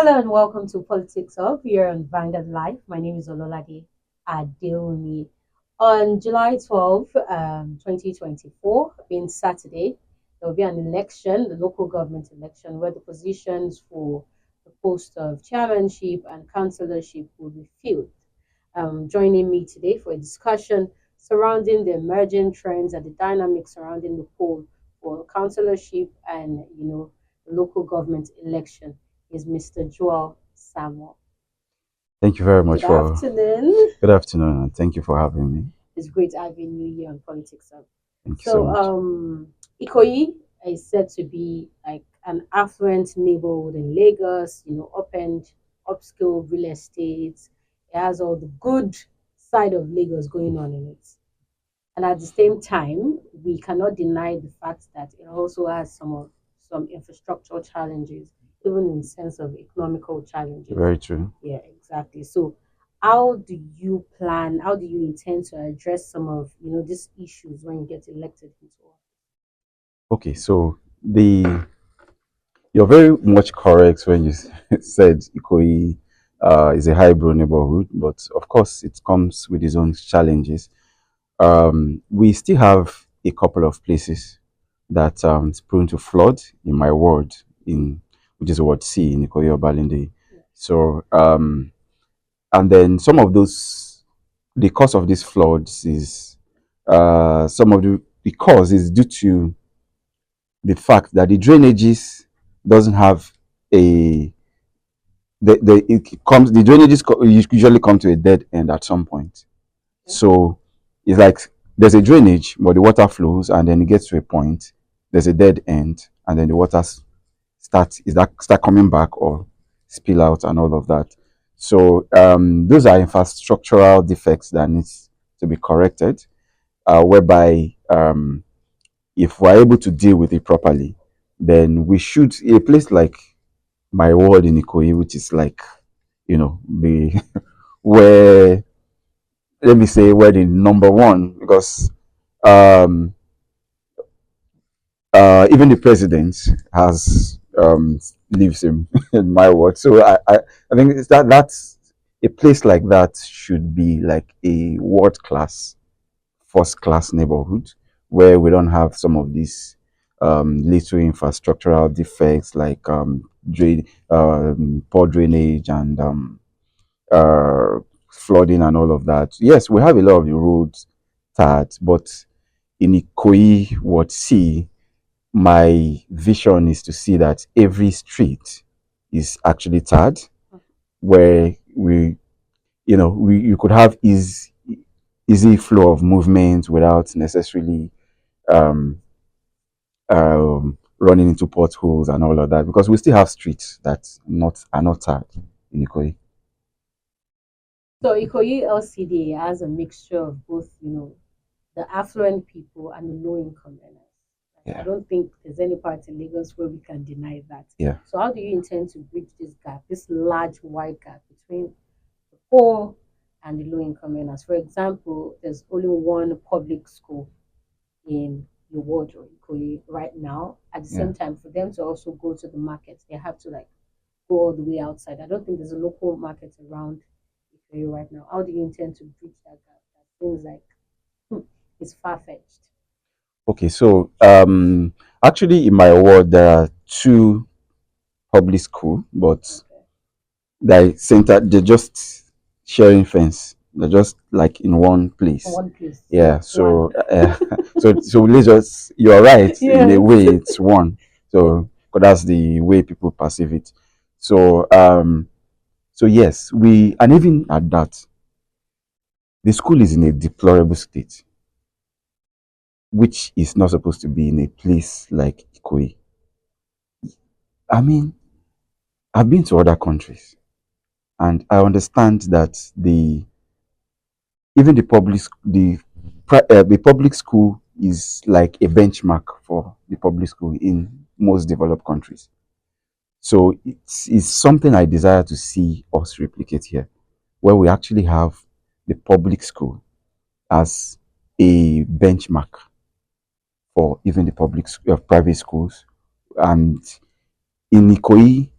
Hello and welcome to Politics Hub here on Vanguard Live. My name is Ololade Adeomi. On July 12th, 2024, being Saturday, there will be an election, the local government election, where the positions for the post of chairmanship and councillorship will be filled. Joining me today for a discussion surrounding the emerging trends and the dynamics surrounding the poll for councillorship and the local government election is Mr. Joel Samuel. Thank you very Good much for afternoon. good afternoon and thank you for having me. It's great having you here on Politics Hub. Thank you so So, much. Ikoyi is said to be like an affluent neighborhood in Lagos, upscale real estate. It has all the good side of Lagos going on in it. And at the same time, we cannot deny the fact that it also has some infrastructural challenges, even in sense of economical challenges. Very true. Yeah, exactly. So how do you intend to address some of these issues when you get elected into office? Okay, so the you're very much correct when you said Ikoyi is a highbrow neighborhood, but of course it comes with its own challenges. We still have a couple of places that is prone to flood in my ward, in which is Ward C in Ikoyi Obalende. Yeah. So and then some of those, the cause of these floods is some of the cause is due to the fact that the drainages doesn't have a the drainages usually come to a dead end at some point. Okay. So it's like there's a drainage, but the water flows, and then it gets to a point. There's a dead end, and then the water start coming back or spill out and all of that. So those are infrastructural defects that needs to be corrected, whereby if we're able to deal with it properly, then we should, a place like my ward in Ikoyi, which is like, the where, let me say, where the number one, because um, even the president has lives in my ward. So I think that's a place like that should be like a world class, first class neighborhood where we don't have some of these little infrastructural defects like poor drainage and uh, flooding and all of that. Yes, we have a lot of the roads tarred, but in Ikoyi Ward C, my vision is to see that every street is actually tarred, where you could have easy flow of movement without necessarily um, running into potholes and all of that, because we still have streets that not are not tarred in Ikoyi. So Ikoyi LCD has a mixture of both, the affluent people and the low income earners. Like, I Yeah, don't think there's any part in Lagos where we can deny that. yeah. So how do you intend to bridge this gap, this large wide gap between the poor and the low income earners? For example, there's only one public school in your ward or Ikoyi right now. At the Yeah. same time, for them to also go to the market, they have to like go all the way outside. I don't think there's a local market around Ikoyi right now. How do you intend to bridge that gap? That seems like it's far fetched. Okay, so actually in my ward there are two public school, but Okay. they're just sharing fence. They're just like in one place. One place. Yeah. One. So so let's just, you're right, in a Yes. way it's one. So 'cause that's the way people perceive it. So so yes, we, and even at that, the school is in a deplorable state, which is not supposed to be in a place like Ikoyi. I mean, I've been to other countries and I understand that even the public school is like a benchmark for the public school in most developed countries. So it's something I desire to see us replicate here, where we actually have the public school as a benchmark for even the private schools. And in Ikoyi,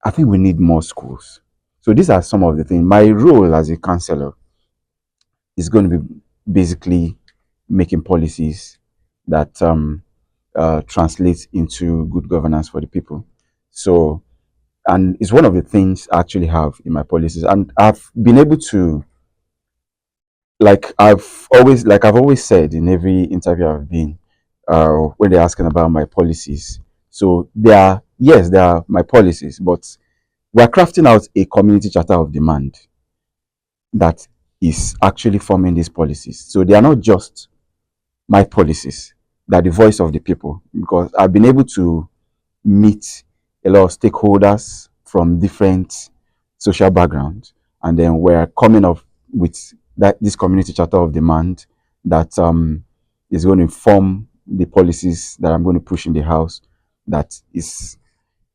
I think we need more schools. So these are some of the things. My role as a counselor is going to be basically making policies that translate into good governance for the people. So, and it's one of the things I actually have in my policies, and I've been able to, like I've always said in every interview I've been, when they're asking about my policies. So they are, yes, they are my policies, but we're crafting out a community charter of demand that is actually forming these policies. So they are not just my policies, they are the voice of the people, because I've been able to meet a lot of stakeholders from different social backgrounds, and then we're coming up with that this community charter of demand that is going to inform the policies that I'm going to push in the house, that is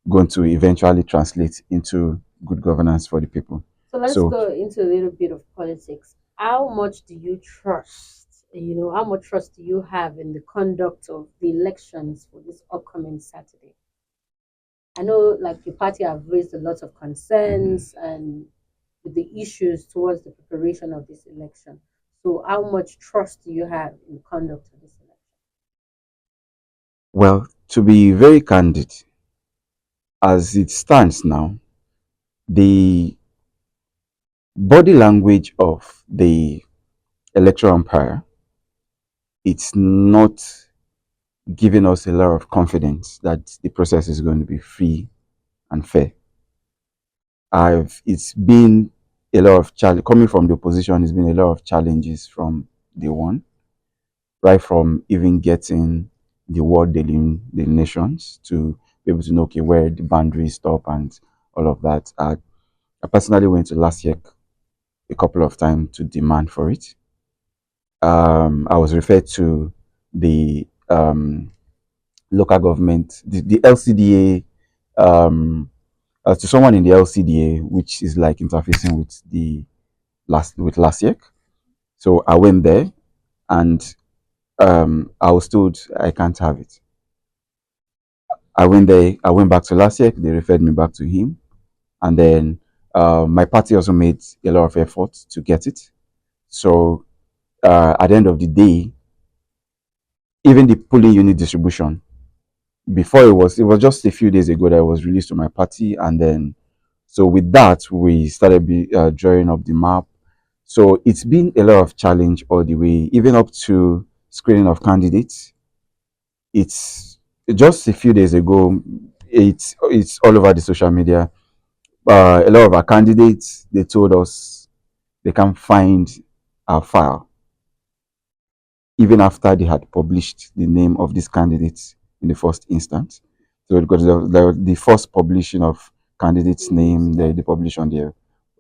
going to eventually translate into good governance for the people. So let's So, go into a little bit of politics. How much do you trust? How much trust do you have in the conduct of the elections for this upcoming Saturday? I know, like, your party have raised a lot of concerns and with the issues towards the preparation of this election. So, how much trust do you have in the conduct of this election? well, to be very candid, as it stands now, the body language of the electoral umpire, it's not giving us a lot of confidence that the process is going to be free and fair. It's been a lot of challenge coming from the opposition. It's been a lot of challenges from the one, right from even getting the word delineations to be able to know, okay, where the boundaries stop and all of that. I personally went to LASIEC a couple of times to demand for it. I was referred to the local government, the LCDA, to someone in the LCDA, which is like interfacing with the LASIEC. So I went there, and I was told I can't have it. I went there. I went back to LASIEC. They referred me back to him, and then my party also made a lot of efforts to get it. So at the end of the day, even the polling unit distribution, before it was just a few days ago that it was released to my party, and then so with that we started drawing up the map. So it's been a lot of challenge all the way, even up to screening of candidates. It's just a few days ago. It's all over the social media. A lot of our candidates, they told us they can't find our file even after they had published the name of these candidates in the first instance. So because the first publishing of candidates' name, they publish on their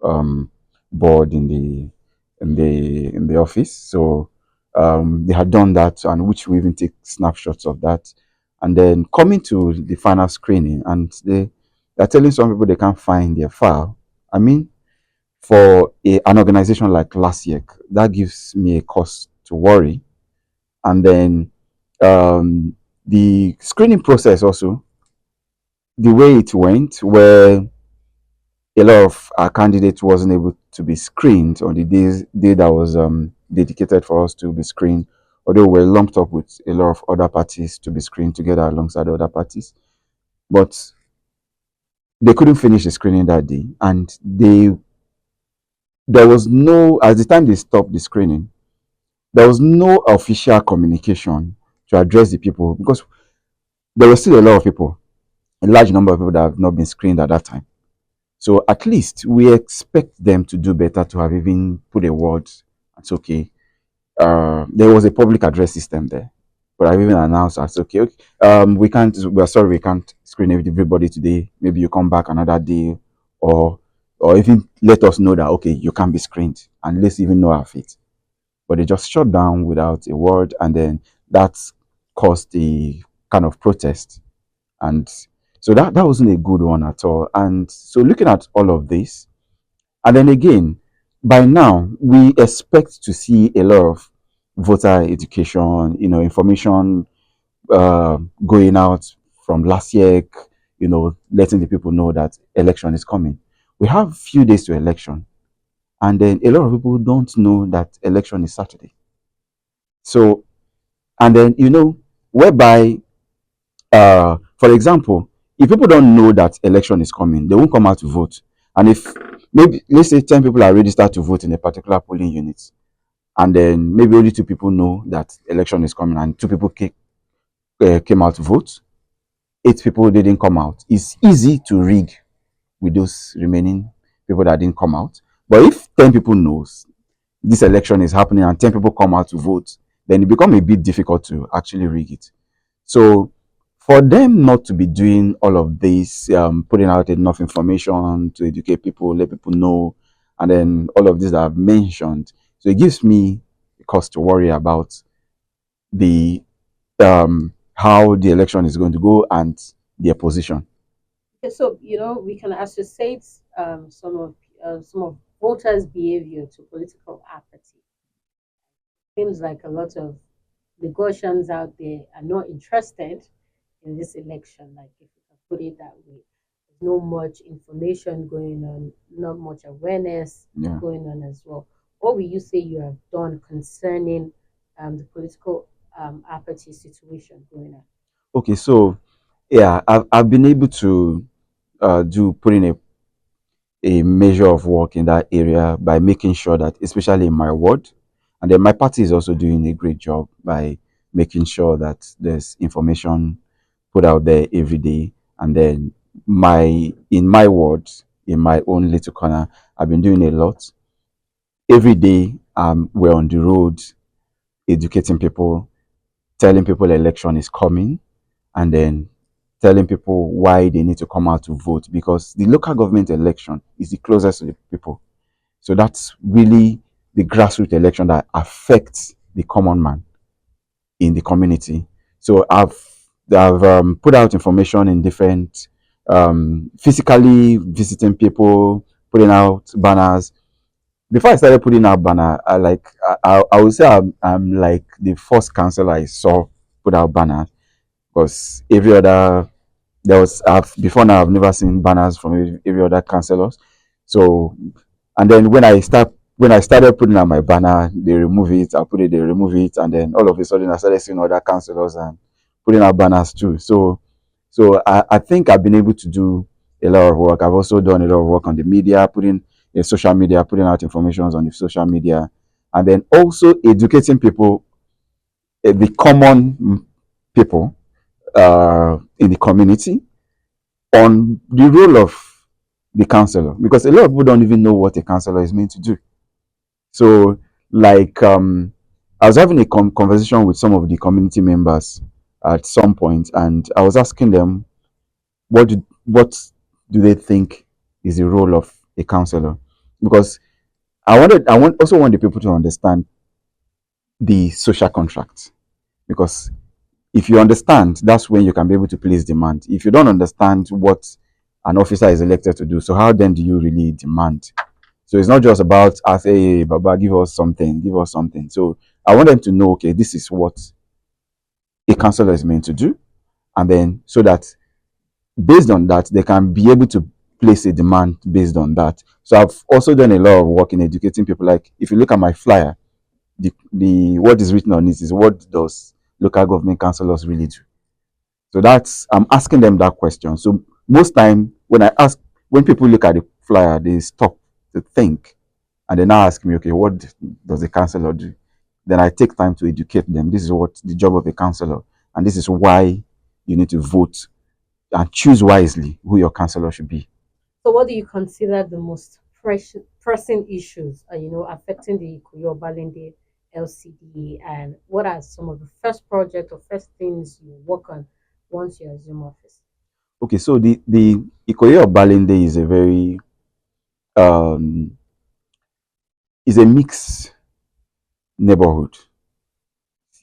um, board in the office. So they had done that, and which we even take snapshots of that, and then coming to the final screening, and they're telling some people they can't find their file. I mean, for an organization like LASIEC, that gives me a cause to worry. And then the screening process also, the way it went, where a lot of our candidates wasn't able to be screened on the day that was dedicated for us to be screened, although we're lumped up with a lot of other parties to be screened together alongside other parties. But they couldn't finish the screening that day, and there was no, at the time they stopped the screening, there was no official communication to address the people, because there were still a lot of people, a large number of people that have not been screened at that time. So at least we expect them to do better, to have even put a word. It's okay. There was a public address system there, but I've even announced that okay, okay, we can't. We're sorry, we can't screen everybody today. Maybe you come back another day, or even let us know that okay, you can't be screened, and let's even know our fate. But they just shut down without a word, and then that's caused a kind of protest. And so that wasn't a good one at all. And so looking at all of this, and then again, by now we expect to see a lot of voter education, information going out from LASIEC, letting the people know that election is coming. We have few days to election, and then a lot of people don't know that election is Saturday. So, and then whereby, for example, if people don't know that election is coming, they won't come out to vote. And if maybe let's say 10 people are registered to vote in a particular polling unit, and then maybe only 2 people know that election is coming, and 2 people came out to vote, 8 people didn't come out. It's easy to rig with those remaining people that didn't come out. But if 10 people knows this election is happening and 10 people come out to vote, then it becomes a bit difficult to actually rig it. So for them not to be doing all of this, putting out enough information to educate people, let people know, and then all of this that I've mentioned, so it gives me a cause to worry about the how the election is going to go and their position. Okay, so we can associate some of voters' behavior to political apathy. Seems like a lot of the Gaussians out there are not interested in this election, like if you can put it that way. There's no much information going on, not much awareness Yeah. going on as well. What will you say you have done concerning the political apathy situation going on? Okay, so yeah, I've been able to do put in a measure of work in that area by making sure that, especially in my ward, and then my party is also doing a great job by making sure that there's information put out there every day. And then in my ward, in my own little corner, I've been doing a lot every day. We're on the road educating people, telling people election is coming, and then telling people why they need to come out to vote, because the local government election is the closest to the people. So that's really the grassroots election that affects the common man in the community. So I've put out information in different, physically visiting people, putting out banners. Before I started putting out banner, I would say I'm like the first councillor I saw put out banners, because every other there was I've before now I've never seen banners from every other councillors. So, and then when I started putting out my banner, they remove it. I put it, they remove it, and then all of a sudden I started seeing other councillors and putting out banners too. So I think I've been able to do a lot of work. I've also done a lot of work on the media, putting in social media, putting out information on the social media, and then also educating people, the common people in the community, on the role of the counselor, because a lot of people don't even know what a counselor is meant to do. So, like, I was having a conversation with some of the community members at some point, and I was asking them what do they think is the role of a counselor, because also want the people to understand the social contract, because if you understand, that's when you can be able to place demand. If you don't understand what an officer is elected to do, so how then do you really demand? So it's not just about us, hey, Baba, give us something, give us something. So I want them to know, okay, this is what a counselor is meant to do. And then so that based on that, they can be able to place a demand based on that. So I've also done a lot of work in educating people. Like if you look at my flyer, the what is written on it is, what does local government councillors really do? So that's I'm asking them that question. So most time when people look at the flyer, they stop to think, and they now ask me, okay, what does a counselor do? Then I take time to educate them. This is what the job of a counselor, and this is why you need to vote and choose wisely who your counselor should be. So, what do you consider the most pressing issues, affecting the Kuyo Balinde LCD, and what are some of the first project or first things you work on once you assume office? Okay, so the Ikoyi of Balinde is a very um is a mixed neighborhood.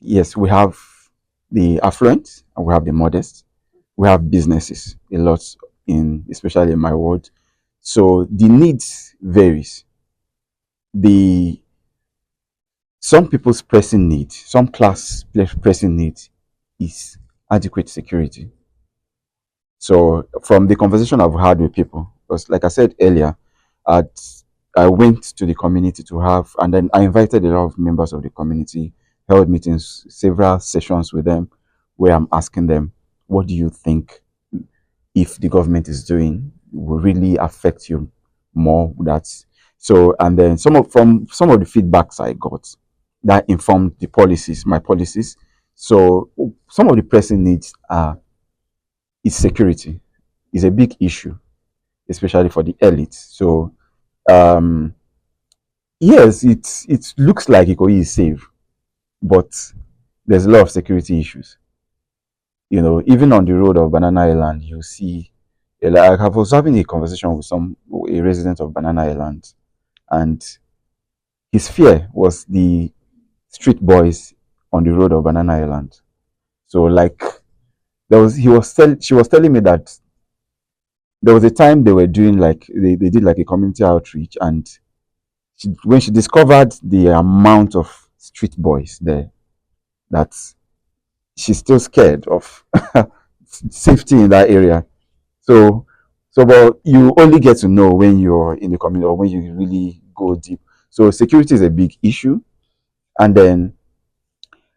Yes, we have the affluent and we have the modest. We have businesses a lot in, especially in my ward. So the needs varies. The Some people's pressing need, some class pressing need is adequate security. So from the conversation I've had with people, because like I said earlier, I'd, I went to the community to have, and then I invited a lot of members of the community, held meetings, several sessions with them, where I'm asking them, what do you think if the government is doing will really affect you more? That's so, and then from some of the feedbacks I got that informed the policies, my policies. So some of the pressing needs are is security is a big issue, especially for the elite. So um, yes, it looks like Ikoyi is safe, but there's a lot of security issues. You know, even on the road of Banana Island, you see. Like I was having a conversation with a resident of Banana Island, and his fear was the street boys on the road of Banana Island. So like she was telling me that there was a time they were doing like they did like a community outreach, and when she discovered the amount of street boys there, that she's still scared of safety in that area. So, but you only get to know when you're in the community or when you really go deep. So security is a big issue, and then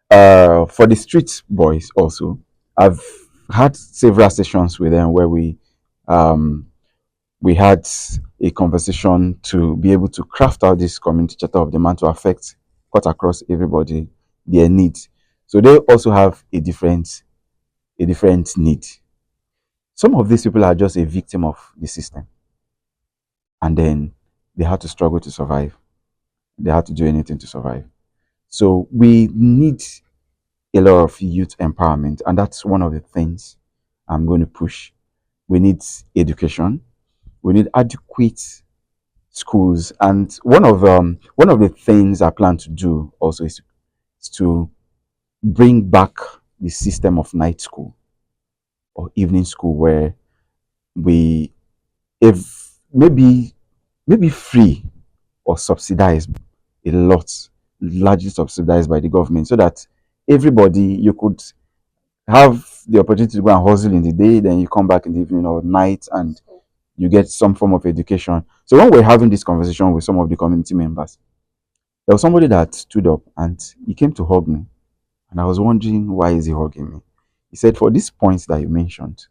for the street boys also, I've had several sessions with them where um, we had a conversation to be able to craft out this community charter of demand to affect cut across everybody their needs. So they also have a different need. Some of these people are just a victim of the system, and then they had to struggle to survive. They had to do anything to survive. So we need a lot of youth empowerment, and that's one of the things I'm going to push. We need education. We need adequate schools, and one of the things I plan to do also is to bring back the system of night school or evening school where we if maybe free or subsidized a lot, largely subsidized by the government, so that everybody you could have the opportunity to go and hustle in the day, then you come back in the evening or night and you get some form of education. So when we're having this conversation with some of the community members, there was somebody that stood up and he came to hug me. And I was wondering, why is he hugging me? He said, for these points that you mentioned,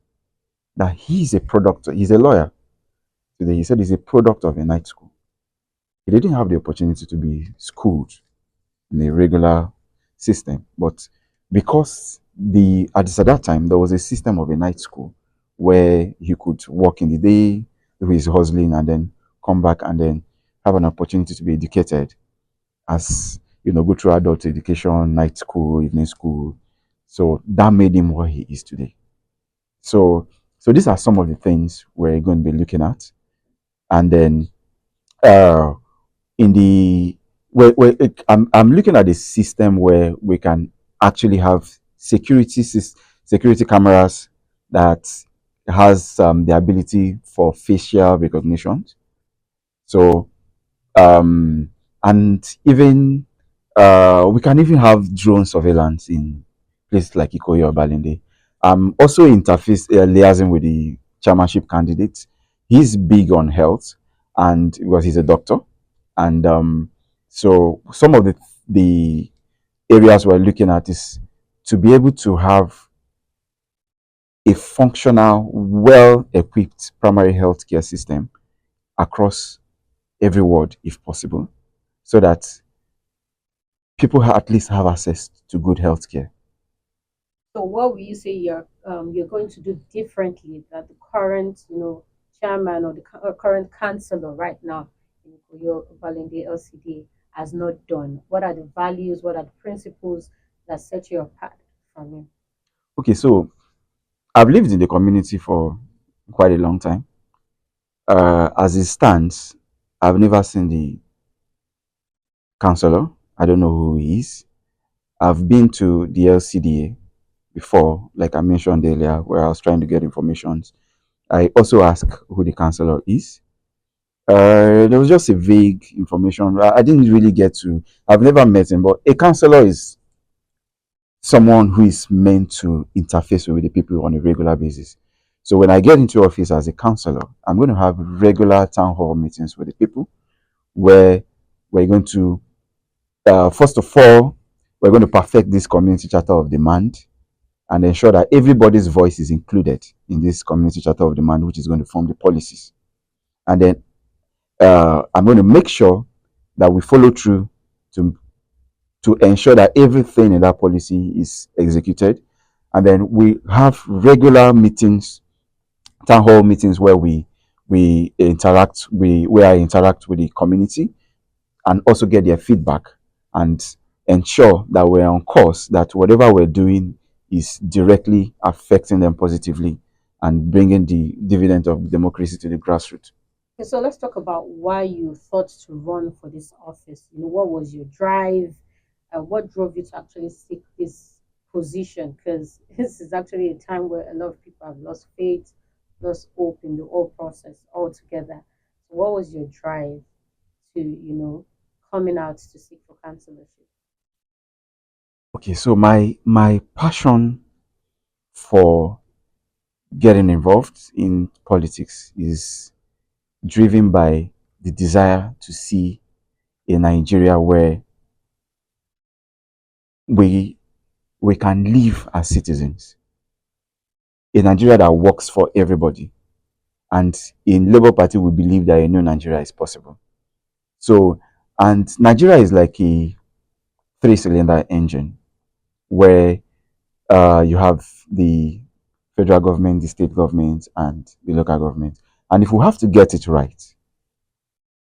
that he's a product, he's a lawyer today. He said he's a product of a night school. He didn't have the opportunity to be schooled in a regular system, but because at that time there was a system of a night school where he could work in the day, do his hustling, and then come back and then have an opportunity to be educated as go through adult education, night school, evening school. So that made him what he is today. So these are some of the things we're going to be looking at, and then uh, in the I'm looking at a system where we can actually have security cameras that has the ability for facial recognition. So um, and even we can even have drone surveillance in places like Ikoyi or Balinde. Also liaising with the chairmanship candidate. He's big on health, and because he's a doctor, and so some of the areas we're looking at is to be able to have a functional, well-equipped primary health care system across every ward, if possible, so that people at least have access to good health care. So what will you say you're going to do differently that the current, chairman or the current councillor right now in your Valende LCD has not done? What are the values? What are the principles that set you apart from him? Okay, so I've lived in the community for quite a long time. As it stands, I've never seen the councillor. I don't know who he is. I've been to the LCDA before, like I mentioned earlier, where I was trying to get information. I also asked who the councillor is. There was just a vague information. I didn't really get to. I've never met him, but a councillor is someone who is meant to interface with the people on a regular basis. So when I get into office as a councillor, I'm going to have regular town hall meetings with the people where we're going to, first of all, we're going to perfect this community charter of demand and ensure that everybody's voice is included in this community charter of demand, which is going to form the policies. And then I'm going to make sure that we follow through to ensure that everything in that policy is executed. And then we have regular meetings, town hall meetings where I interact with the community and also get their feedback and ensure that we're on course, that whatever we're doing is directly affecting them positively and bringing the dividend of democracy to the grassroots. Okay, so let's talk about why you thought to run for this office. What was your drive? What drove you to actually seek this position? Because this is actually a time where a lot of people have lost faith, lost hope in the whole process altogether. So, what was your drive to, coming out to seek for councillorship? Okay, so my passion for getting involved in politics is driven by the desire to see a Nigeria where we we can live as citizens, a Nigeria that works for everybody. And in Labour Party, we believe that a new Nigeria is possible. So, and Nigeria is like a three-cylinder engine where you have the federal government, the state government, and the local government. And if we have to get it right,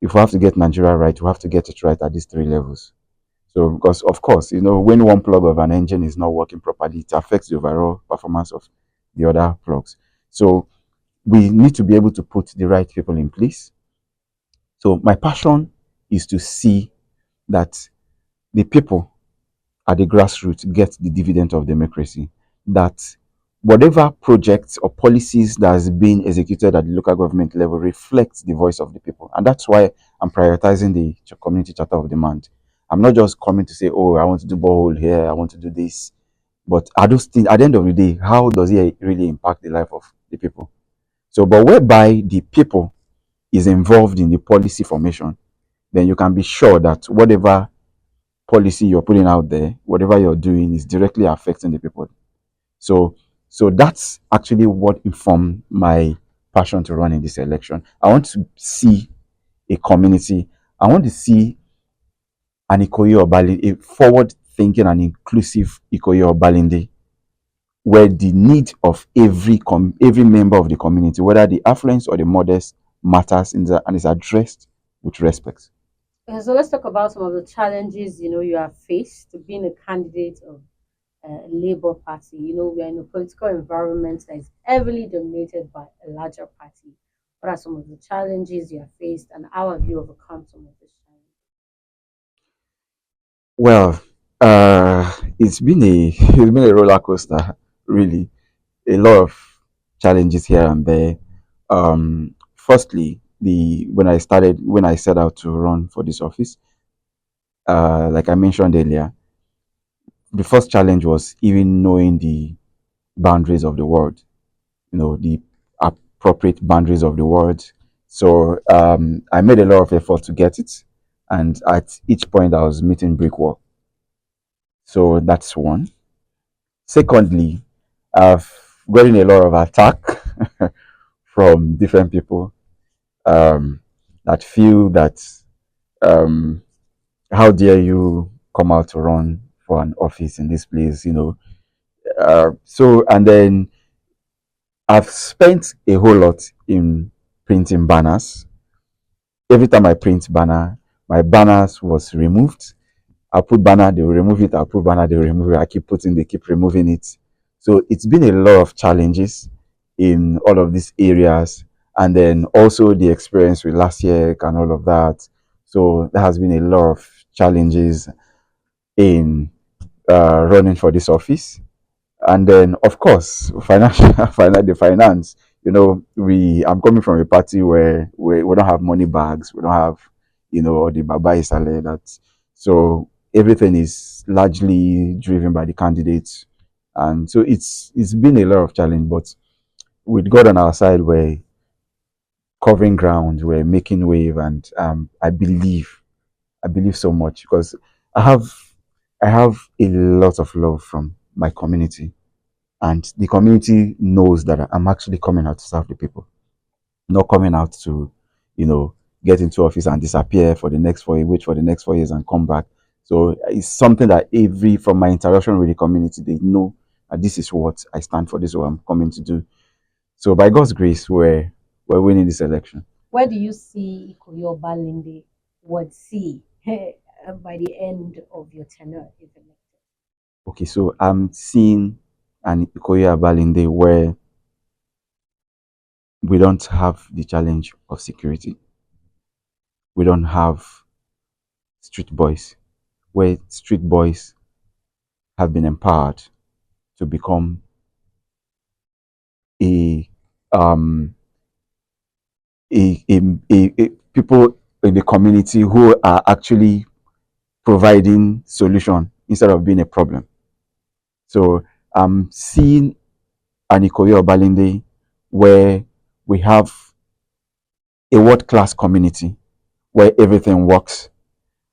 if we have to get Nigeria right, we have to get it right at these three levels. So, because of course, when one plug of an engine is not working properly, it affects the overall performance of the other plugs. So, we need to be able to put the right people in place. So, my passion is to see that the people at the grassroots get the dividend of democracy, that whatever projects or policies that has been executed at the local government level reflects the voice of the people. And that's why I'm prioritizing the community charter of demand. I'm not just coming to say, oh, I want to do borehole here, I want to do this. But are those things, at the end of the day, how does it really impact the life of the people? So, but whereby the people is involved in the policy formation, then you can be sure that whatever policy you're putting out there, whatever you're doing is directly affecting the people. So, so that's actually what informed my passion to run in this election. I want to see a community. I want to see an Ikoyi Obalinde, a forward-thinking and inclusive Ikoyi Obalinde, where the need of every member of the community, whether the affluent or the modest, matters and is addressed with respect. Okay, so let's talk about some of the challenges you have faced to being a candidate of Labour Party. We are in a political environment that is heavily dominated by a larger party. What are some of the challenges you have faced, and how have you overcome some of these challenges? Well, it's been a roller coaster, really. A lot of challenges here and there. Firstly, the when I set out to run for this office, like I mentioned earlier, the first challenge was even knowing the boundaries of the word, the appropriate boundaries of the word. So I made a lot of effort to get it, and at each point I was meeting brick wall. So that's one. Secondly, I've gotten a lot of attack from different people um, that feel that um, how dare you come out to run for an office in this place. So and then I've spent a whole lot in printing banners. Every time I print banner, my banners was removed. I put banner, they will remove it. I put banner, they will remove it. I keep putting, they keep removing it. So it's been a lot of challenges in all of these areas. And then also the experience with LASIEC and all of that. So there has been a lot of challenges in running for this office. And then, of course, financial, the finance. I'm coming from a party where we don't have money bags, we don't have, the baba isale that. So everything is largely driven by the candidates, and so it's been a lot of challenge. But with God on our side, we're covering ground, we're making wave, and I believe so much because I have I have a lot of love from my community, and the community knows that I'm actually coming out to serve the people, not coming out to, you know, get into office and disappear for the next 4 years, wait for the next 4 years and come back. So it's something that every from my interaction with the community, they know that this is what I stand for, this is what I'm coming to do. So by God's grace, we're winning this election. Where do you see Ikoyo Balinde would see by the end of your tenure if elected? Okay, so I'm seeing an Ikoya Balinde where we don't have the challenge of security. We don't have street boys, where street boys have been empowered to become a um a people in the community who are actually providing solution instead of being a problem. So I'm seeing an Ikoyo Balinde where we have a world class community where everything works,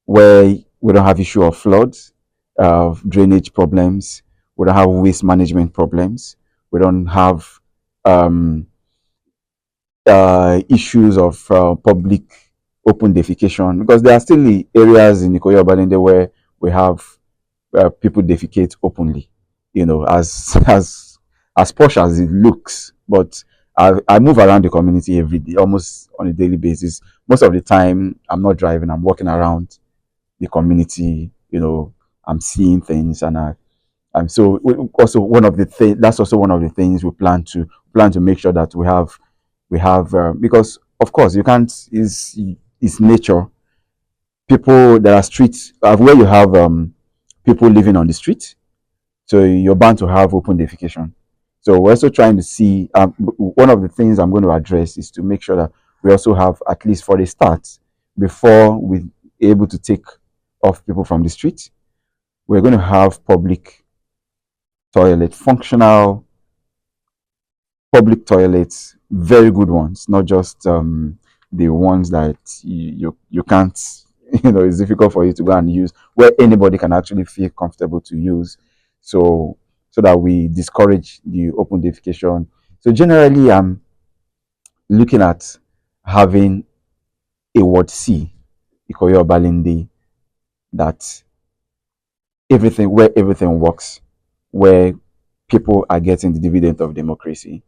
where we don't have issue of floods, drainage problems, we don't have waste management problems, we don't have um, issues of public open defecation because there are still areas in Ikoyi Obalende where we have people defecate openly, as posh as it looks. But I move around the community every day, almost on a daily basis. Most of the time, I'm not driving; I'm walking around the community. I'm seeing things, and so also one of the things that's also one of the things we plan to make sure that we have because of course you can't is nature. People there are streets where you have people living on the street, so you're bound to have open defecation. So we're also trying to see one of the things I'm going to address is to make sure that we also have, at least for the start, before we able to take off people from the street, we're going to have functional public toilets, very good ones, not just the ones that you can't, it's difficult for you to go and use, where anybody can actually feel comfortable to use. So that we discourage the open defecation. So generally, I'm looking at having a word C, Ikoyo Balindi, that everything works, where people are getting the dividend of democracy,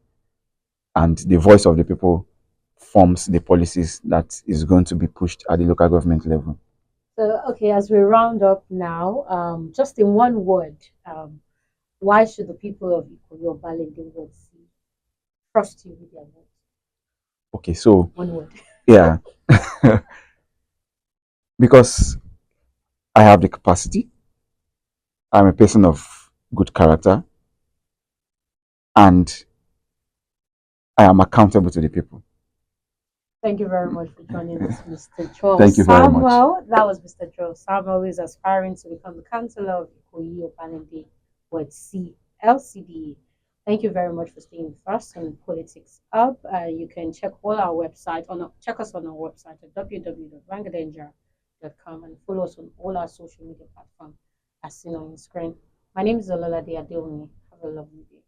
and the voice of the people forms the policies that is going to be pushed at the local government level. So, okay, as we round up now, just in one word, why should the people of Ikoyo Balinde would see trust you with their vote? Okay, so One word. yeah, because I have the capacity, I'm a person of good character, and I am accountable to the people. Thank you very much for joining us, Mr. Joel Thank you very much. Samuel. That was Mr. Joel Samuel, who is aspiring to become the Councillor of Ikoyi Obalende with CLCD. Thank you very much for staying with us on Politics Up. You can check check us on our website at www.vanguardanger.com and follow us on all our social media platforms as seen on your screen. My name is Ololade Adeomi. Have a lovely day.